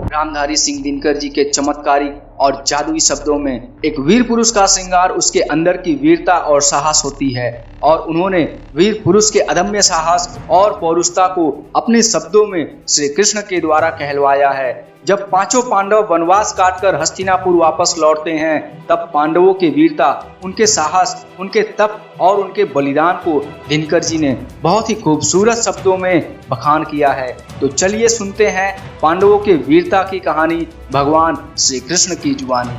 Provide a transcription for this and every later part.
रामधारी सिंह दिनकर जी के चमत्कारी और जादुई शब्दों में एक वीर पुरुष का श्रृंगार उसके अंदर की वीरता और साहस होती है, और उन्होंने वीर पुरुष के अदम्य साहस और पौरुषता को अपने शब्दों में श्री कृष्ण के द्वारा कहलवाया है। जब पांचों पांडव वनवास काटकर हस्तिनापुर वापस लौटते हैं, तब पांडवों के वीरता, उनके साहस, उनके तप और उनके बलिदान को दिनकर जी ने बहुत ही खूबसूरत शब्दों में बखान किया है। तो चलिए सुनते हैं पांडवों के वीरता की कहानी भगवान श्री कृष्ण की जुबानी।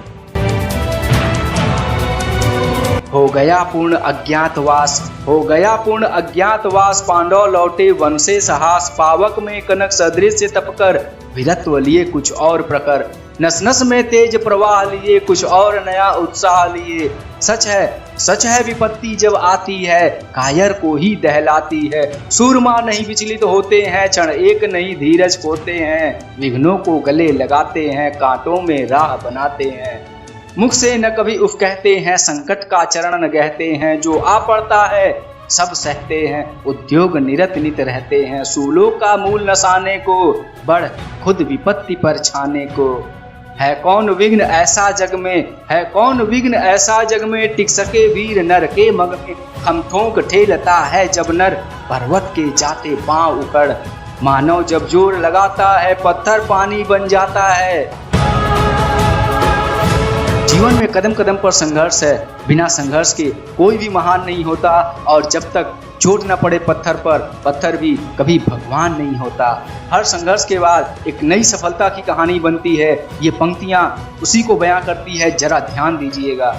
हो गया पूर्ण अज्ञातवास, हो गया पूर्ण अज्ञातवास, पांडव लौटे वन से साहस, पावक में कनक सदृश तपकर, वीरत्व लिए कुछ और प्रकर, नस नस में तेज प्रवाह लिए, कुछ और नया उत्साह लिए। सच है विपत्ति जब आती है, कायर को ही दहलाती है, सूरमा नहीं विचलित होते हैं, क्षण एक नहीं धीरज खोते हैं, विघ्नों को गले लगाते हैं, कांटों में राह बनाते हैं, मुख से न कभी उफ कहते हैं, संकट का चरण न गहते हैं, जो आ पड़ता है सब सहते हैं, उद्योग निरत नित रहते हैं, सूलों का मूल नसाने को, बढ़ खुद विपत्ति पर छाने को। है कौन विघ्न ऐसा जग में, है कौन विघ्न ऐसा जग में, टिक सके वीर नर के मग में, हम ठोंक ठेलता है जब नर, पर्वत के जाते पांव उखड़, मानव जब जोर लगाता है, पत्थर पानी बन जाता है। जीवन में कदम कदम पर संघर्ष है, बिना संघर्ष के कोई भी महान नहीं होता, और जब तक चोट न पड़े पत्थर पर, पत्थर भी कभी भगवान नहीं होता। हर संघर्ष के बाद एक नई सफलता की कहानी बनती है। ये पंक्तियां उसी को बयां करती है, जरा ध्यान दीजिएगा।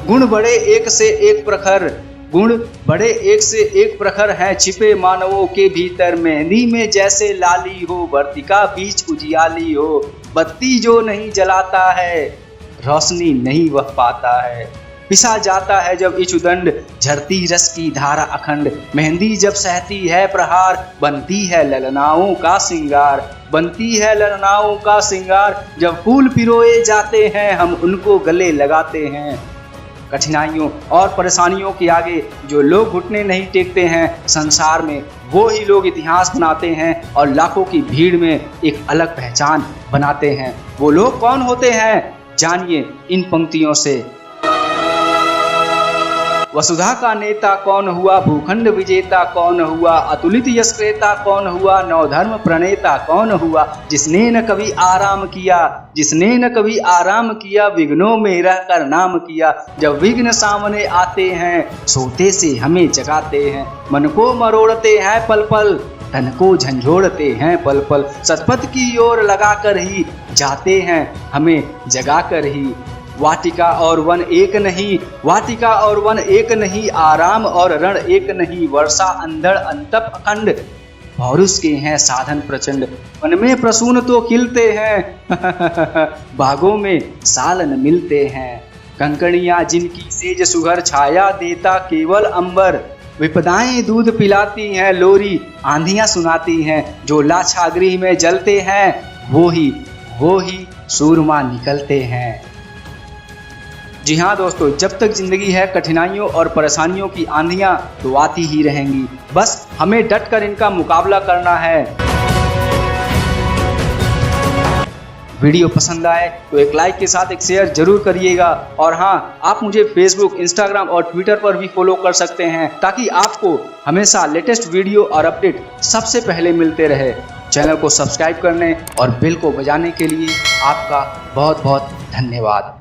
गुण बड़े एक से एक प्रखर, गुण बड़े एक से एक प्रखर हैं छिपे मानवों के भीतर, मेहंदी में जैसे लाली हो, वर्तिका बीच उजियाली हो, बत्ती जो नहीं जलाता है, रोशनी नहीं वह पाता है, पिसा जाता है जब इचुदंड, झरती रस की धारा अखंड, मेहंदी जब सहती है प्रहार, बनती है ललनाओं का सिंगार, बनती है ललनाओं का सिंगार, जब फूल पिरोए जाते हैं हम उनको गले लगाते हैं। कठिनाइयों और परेशानियों के आगे जो लोग घुटने नहीं टेकते हैं संसार में, वो ही लोग इतिहास बनाते हैं और लाखों की भीड़ में एक अलग पहचान बनाते हैं। वो लोग कौन होते हैं, जानिए इन पंक्तियों से। वसुधा का नेता कौन हुआ, भूखंड विजेता कौन हुआ, अतुलित यश क्रेता कौन हुआ, नवधर्म प्रणेता कौन हुआ, जिसने न कभी आराम किया, जिसने न कभी आराम किया, विघ्नों में रहकर नाम किया, जब विघ्न सामने आते हैं, सोते से हमें जगाते हैं, मन को मरोड़ते हैं पल पल, तन को झंझोड़ते हैं पल पल, सतपथ की ओर लगाकर ही जाते हैं हमें जगाकर ही। वाटिका और वन एक नहीं, वाटिका और वन एक नहीं, आराम और रण एक नहीं, वर्षा अंधड़ अंतप अखंड, पौरुष के हैं साधन प्रचंड, वन में प्रसून तो खिलते हैं बागों में सालन मिलते हैं, कंकड़ियां जिनकी सेज सुघर, छाया देता केवल अंबर, विपदाएं दूध पिलाती हैं लोरी, आंधियां सुनाती हैं, जो लाक्षागृह में जलते हैं वो ही सूरमा निकलते हैं। जी हाँ दोस्तों, जब तक जिंदगी है कठिनाइयों और परेशानियों की आंधियां तो आती ही रहेंगी, बस हमें डटकर इनका मुकाबला करना है। वीडियो पसंद आए तो एक लाइक के साथ एक शेयर जरूर करिएगा, और हाँ, आप मुझे फेसबुक, इंस्टाग्राम और ट्विटर पर भी फॉलो कर सकते हैं, ताकि आपको हमेशा लेटेस्ट वीडियो और अपडेट सबसे पहले मिलते रहे। चैनल को सब्सक्राइब करने और बेल को बजाने के लिए आपका बहुत बहुत धन्यवाद।